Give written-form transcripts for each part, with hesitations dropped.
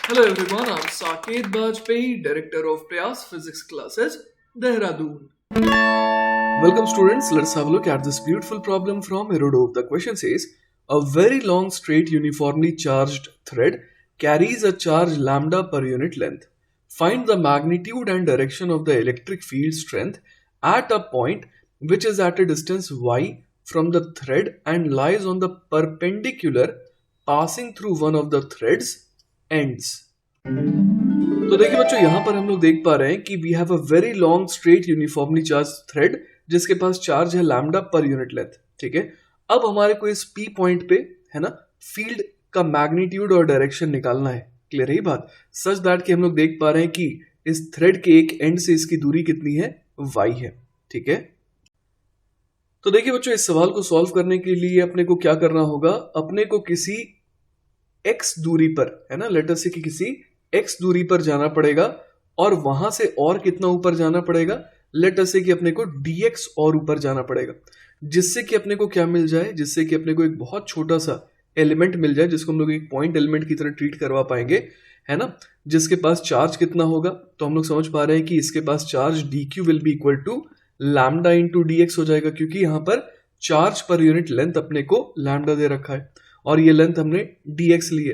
Hello everyone, I'm Saket Bajpayee, Director of Prayas Physics Classes, Dehradun. Welcome students, let's have a look at this beautiful problem from Herodov. The question says, a very long straight uniformly charged thread carries a charge lambda per unit length. Find the magnitude and direction of the electric field strength at a point which is at a distance y from the thread and lies on the perpendicular passing through one of the thread's ends. तो देखिए बच्चों यहाँ पर हम लोग देख पा रहे हैं कि we have a very long straight uniformly charge thread जिसके पास चार्ज है लैम्डा पर यूनिट लेंथ। ठीक है, अब हमारे को इस पी पॉइंट पे है ना फील्ड का मैग्नीट्यूड और डायरेक्शन निकालना है। क्लियर है ये बात? सच दैट कि हम लोग देख पा रहे हैं कि इस थ्रेड के एक एंड से इसकी दूरी कितनी है, y है। ठीक है, तो देखिए बच्चों इस सवाल को सॉल्व करने के लिए अपने को क्या करना होगा, अपने को किसी x दूरी पर है ना, लेट अस से कि किसी x दूरी पर जाना पड़ेगा और वहां से और कितना ऊपर जाना पड़ेगा, लेट अस से कि अपने को dx और ऊपर जाना पड़ेगा, जिससे कि अपने को क्या मिल जाए, जिससे कि अपने को एक बहुत छोटा सा एलिमेंट मिल जाए जिसको हम लोग एक पॉइंट एलिमेंट की तरह ट्रीट करवा पाएंगे, है ना, जिसके पास चार्ज कितना होगा। तो हम लोग समझ पा रहे हैं कि इसके पास charge dq will be equal to lambda into dx हो जाएगा, क्योंकि यहाँ पर चार्ज पर यूनिट लेंथ अपने को लैम्डा दे रखा है और ये लेंथ हमने dx ली है।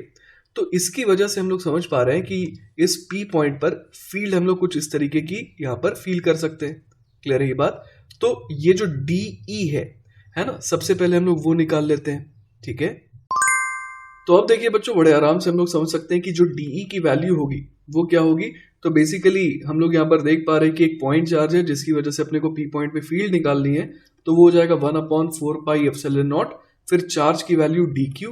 तो इसकी वजह से हम लोग समझ पा रहे हैं कि इस P पॉइंट पर फील्ड हम लोग कुछ इस तरीके की यहाँ पर फील कर सकते हैं। क्लियर है ये बात? तो ये जो DE है ना, सबसे पहले हम लोग वो निकाल लेते हैं। ठीक है, तो अब देखिए बच्चों बड़े आराम से हम लोग समझ सकते हैं कि जो DE की वैल्यू होगी वो क्या होगी। तो बेसिकली हम लोग यहाँ पर देख पा रहे हैं कि एक पॉइंट चार्ज है जिसकी वजह से अपने को P पॉइंट पे फील्ड निकालनी है, तो वो हो जाएगा 1/4 पाई एप्सिलॉन नॉट, फिर चार्ज की वैल्यू dq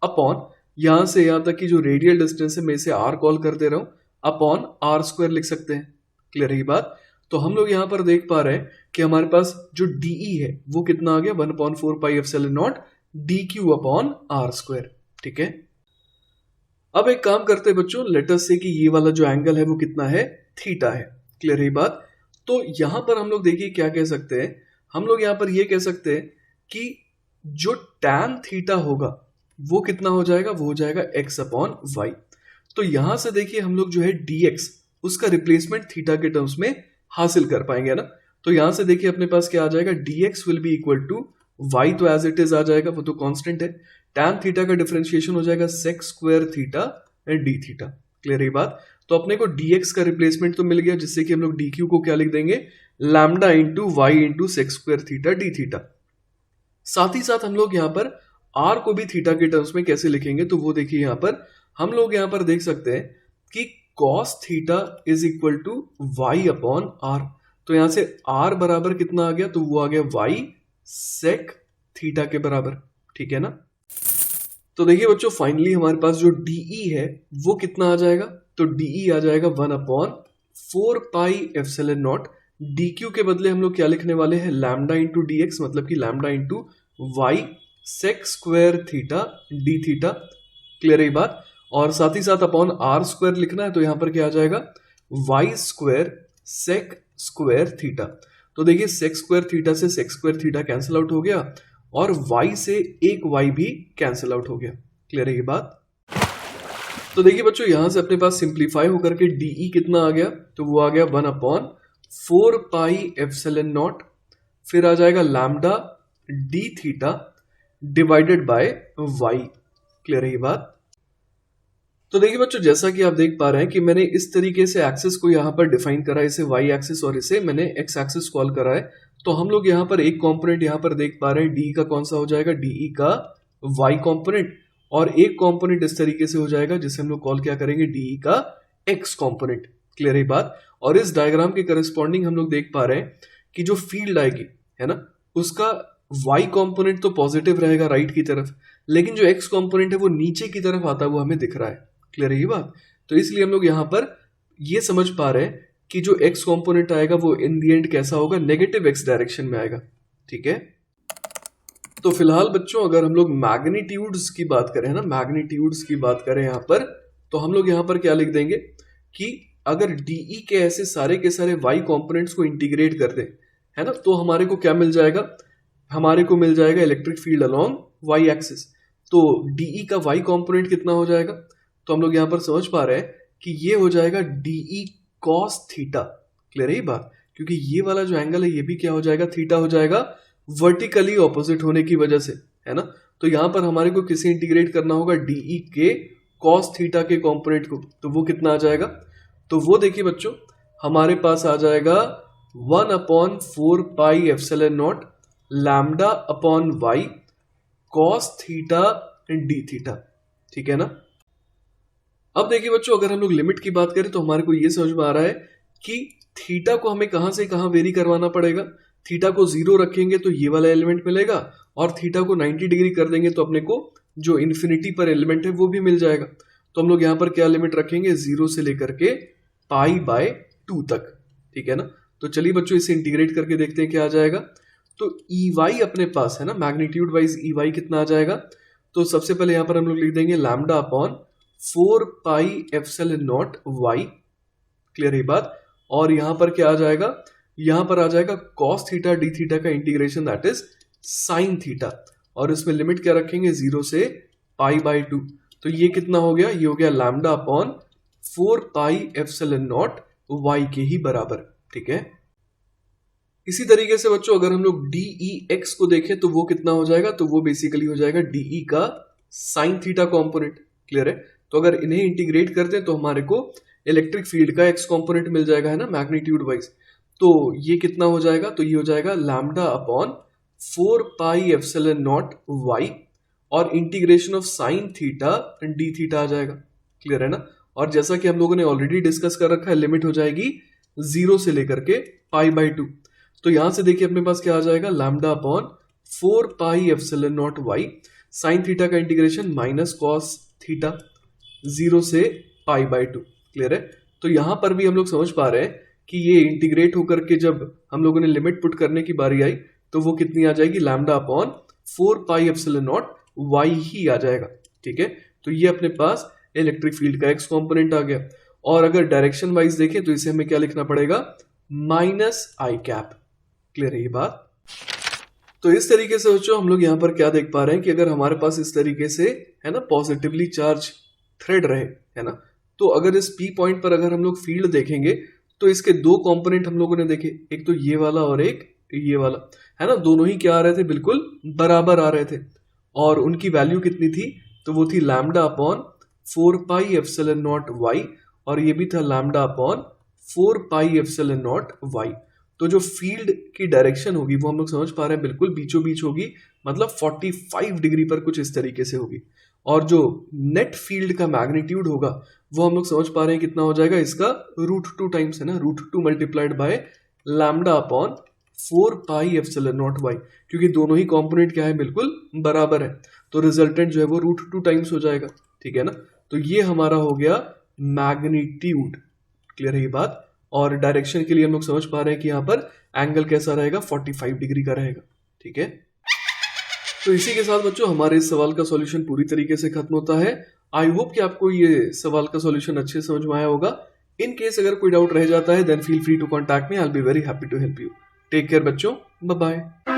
अपॉन यहां से यहां तक की जो रेडियल डिस्टेंस है मैं इसे r कॉल कर दे रहा हूं, अपॉन r स्क्वायर लिख सकते हैं। क्लियर है ये बात? तो हम लोग यहां पर देख पा रहे हैं कि हमारे पास जो DE है वो कितना आ गया, 1/4 pi epsilon not dq upon r square. ठीक है, अब एक काम करते हैं बच्चों, लेट अस से कि ये वाला जो एंगल है वो कितना है, थीटा है। क्लियर है ये बात? तो यहां पर हम लोग देखिए क्या कह सकते हैं, हम लोग यहां पर ये कह सकते हैं कि जो tan थीटा होगा वो कितना हो जाएगा, वो हो जाएगा x अपॉन वाई। तो यहां से देखिए हम लोग जो है dx उसका रिप्लेसमेंट थीटा के टर्म्स में हासिल कर पाएंगे ना। तो यहां से देखिए अपने पास क्या आ जाएगा, dx will be equal to y, तो एज इट इज आ जाएगा, वो तो कांस्टेंट है। tan थीटा का डिफरेंशिएशन हो जाएगा sec square theta and d theta. Clear है बात? तो अपने को dx का रिप्लेसमेंट तो मिल गया, जिससे कि हम लोग dq को क्या लिख देंगे, lambda into y into sec square theta d theta. साथ ही साथ हम लोग यहाँ पर r को भी थीटा के टर्म्स में कैसे लिखेंगे, तो वो देखिए यहाँ पर हम लोग यहाँ पर देख सकते हैं कि cos theta is equal to y upon r. तो यहाँ से r बराबर कितना आ गया, तो वो आ गया y सेक थीटा के बराबर। ठीक है ना? तो देखिए बच्चों फाइनली हमारे पास जो DE है वो कितना आ जाएगा, तो DE आ जाएगा 1/4 पाई एप्सिलॉन नॉट, DQ के बदले हम लोग क्या लिखने वाले हैं, लैम्डा इंटू dx, मतलब कि lambda into y sec square theta d theta. Clear है बात? और साथ ही साथ अपॉन r स्क्वायर लिखना है, तो यहां पर क्या आ जाएगा, y square sec square theta. तो देखिए सेक स्क्वायर थीटा से sec square theta cancel out हो गया और y से एक y भी कैंसिल आउट हो गया। क्लियर है ये बात? तो देखिए बच्चों यहां से अपने पास सिंप्लीफाई होकर के DE कितना आ गया, तो वो आ गया 1/4 पाई एप्सिलॉन नॉट, फिर आ जाएगा lambda d theta divided by y। Clear है ये बात? तो देखिए बच्चों जैसा कि आप देख पा रहे हैं कि मैंने इस तरीके से एक्सिस को यहाँ पर डिफाइन करा है, इसे y एक्सिस और इसे मैंने x एक्सिस कॉल करा है। तो हम लोग यहाँ पर एक कंपोनेंट यहाँ पर देख पा रहे हैं, d का कौन सा हो जाएगा, DE का y कंपोनेंट, और एक कंपोनेंट इस तरीके से हो जाएगा जिसे हम लोग कॉल क्या करेंगे, DE का x कंपोनेंट। क्लियर है बात? और इस डायग्राम के करस्पॉन्डिंग हम लोग देख पा रहे हैं कि जो फील्ड आएगी है ना, उसका y कंपोनेंट तो पॉजिटिव रहेगा राइट की तरफ, लेकिन जो x कंपोनेंट है वो नीचे की तरफ आता हुआ हमें दिख रहा है। क्लियर है ये बात? तो इसलिए हम लोग यहाँ पर ये समझ पा रहे हैं कि जो x कंपोनेंट आएगा वो इन दी एंड कैसा होगा, नेगेटिव x डायरेक्शन में आएगा। ठीक है, तो फिलहाल बच्चों अगर हम लोग मैग्नीट्यूड्स की बात करें ना, मैग्नीट्यूड्स की बात करें यहाँ पर, तो हम लोग यहाँ पर क्या लिख देंगे कि अगर DE के ऐसे सारे के सारे y कंपोनेंट्स को इंटीग्रेट कर दें है ना, तो हमारे को क्या मिल जाएगा, हमारे को मिल जाएगा electric field along y axis. तो DE का y कंपोनेंट कितना हो जाएगा, तो हम लोग यहाँ पर समझ पा रहे हैं कि ये हो जाएगा DE cos थीटा। क्लियर है ये बात? क्योंकि ये वाला जो एंगल है ये भी क्या हो जाएगा, थीटा हो जाएगा, वर्टिकली ऑपोजिट होने की वजह से, है ना। तो यहाँ पर हमारे को किसे इंटीग्रेट करना होगा, DE के cos थीटा के कॉम्पोनेंट को। तो वो कितना आ जाएगा, तो वो देखिए बच्चों हमारे पास आ जाएगा 1/4 pi epsilon naught lambda upon y cos theta and d theta. ठीक है ना। अब देखिए बच्चों अगर हम लोग लिमिट की बात करें तो हमारे को ये समझ में आ रहा है कि थीटा को हमें कहां से कहां वेरी करवाना पड़ेगा। थीटा को 0 रखेंगे तो ये वाला एलिमेंट मिलेगा, और थीटा को 90 डिग्री कर देंगे तो अपने को जो इन्फिनिटी पर एलिमेंट है वो भी मिल जाएगा। तो हम लोग यहाँ पर क्या लिमिट रखेंगे, 0 से लेकर के π/2 तक। ठीक है ना। तो चलिए बच्चों इसे इंटीग्रेट करके देखते हैं क्या आ जाएगा। तो EY अपने पास है ना, मैग्नीट्यूड वाइज EY कितना आ जाएगा। तो सबसे पहले यहाँ पर हम लोग लिख देंगे lambda upon 4 pi epsilon naught y. Clear है बात। और यहां पर क्या आ जाएगा, यहां पर आ जाएगा cos थीटा d थीटा का integration that is sin theta, और इसमें लिमिट क्या रखेंगे 0 से π/2। तो ये कितना हो गया, ये हो गया lambda upon 4 pi epsilon naught y के ही बराबर। ठीक है। इसी तरीके से बच्चों अगर हम लोग DEX को देखें तो वो कितना हो जाएगा, तो वो बेसिकली हो जाएगा DE का sin थीटा कॉम्पोनेंट। क्लियर है। तो अगर इन्हें इंटीग्रेट करते हैं तो हमारे को इलेक्ट्रिक फील्ड का एक्स कॉम्पोनेंट मिल जाएगा, है ना, मैग्नीट्यूड वाइज। तो ये कितना हो जाएगा, तो ये हो जाएगा lambda upon 4 pi epsilon naught y और integration of sine theta and d theta आ जाएगा। क्लियर है ना। और जैसा कि हम लोगों ने ऑलरेडी डिस्कस कर रखा है, लिमिट हो जाएगी 0 से लेकर के π/2। तो यहां से देखिए अपने पास क्या आ जाएगा, lambda upon 4 pi epsilon naught y sine theta का इंटीग्रेशन माइनस कॉस थीटा 0 से π/2। क्लियर है। तो यहां पर भी हम लोग समझ पा रहे हैं कि ये इंटीग्रेट होकर के जब हम लोगों ने लिमिट पुट करने की बारी आई तो वो कितनी आ जाएगी, lambda upon 4 pi epsilon naught y ही आ जाएगा। ठीक है। तो ये अपने पास इलेक्ट्रिक फील्ड का एक्स कंपोनेंट आ गया। और अगर डायरेक्शन वाइज देखें तो इसे हमें क्या लिखना पड़ेगा, -i कैप। क्लियर है ये बात। तो इस तरीके से बच्चों हम लोग यहाँ पर क्या देख पा रहे हैं कि अगर हमारे पास इस तरीके से है ना पॉजिटिवली चार्ज थ्रेड रहे, है ना, तो अगर इस P पॉइंट पर अगर हम लोग फील्ड देखेंगे तो इसके दो कंपोनेंट हम लोगों ने देखे, एक तो ये वाला और एक ये वाला, है ना। दोनों ही क्या आ रहे थे, बिल्कुल बराबर आ रहे थे। और उनकी वैल्यू कितनी थी, तो वो थी lambda upon 4 pi epsilon naught y, और ये भी था lambda upon 4 pi epsilon naught y. तो जो फील्ड की डायरेक्शन होगी वो हम लोग समझ पा रहे हैं बिल्कुल बीचों बीच होगी, मतलब 45 डिग्री पर कुछ इस तरीके से होगी। और जो नेट फील्ड का मैग्नीट्यूड होगा वो हम लोग समझ पा रहे हैं कितना हो जाएगा, इसका √2 टाइम्स, है ना, √2 multiplied by lambda upon 4 pi epsilon naught y, क्योंकि दोनों ही कंपोनेंट क्या है, बिल्कुल बराबर है। तो रिजल्टेंट जो है वो √2 टाइम्स हो जाएगा। ठीक है ना। तो ये हमारा हो गया मैग्नीट्यूड। क्लियर है ये बात। और डायरेक्शन के लिए हम लोग समझ पा रहे हैं कि यहाँ पर एंगल कैसा रहेगा, 45 डिग्री का रहेगा। ठीक है। तो इसी के साथ बच्चों हमारे इस सवाल का सॉल्यूशन पूरी तरीके से खत्म होता है। आई होप कि आपको ये सवाल का सॉल्यूशन अच्छे समझ में आया होगा। इन केस अगर कोई डाउट रह जाता है then feel free to contact me, I will be very happy to help you. Take care बच्चों, बाय बाय।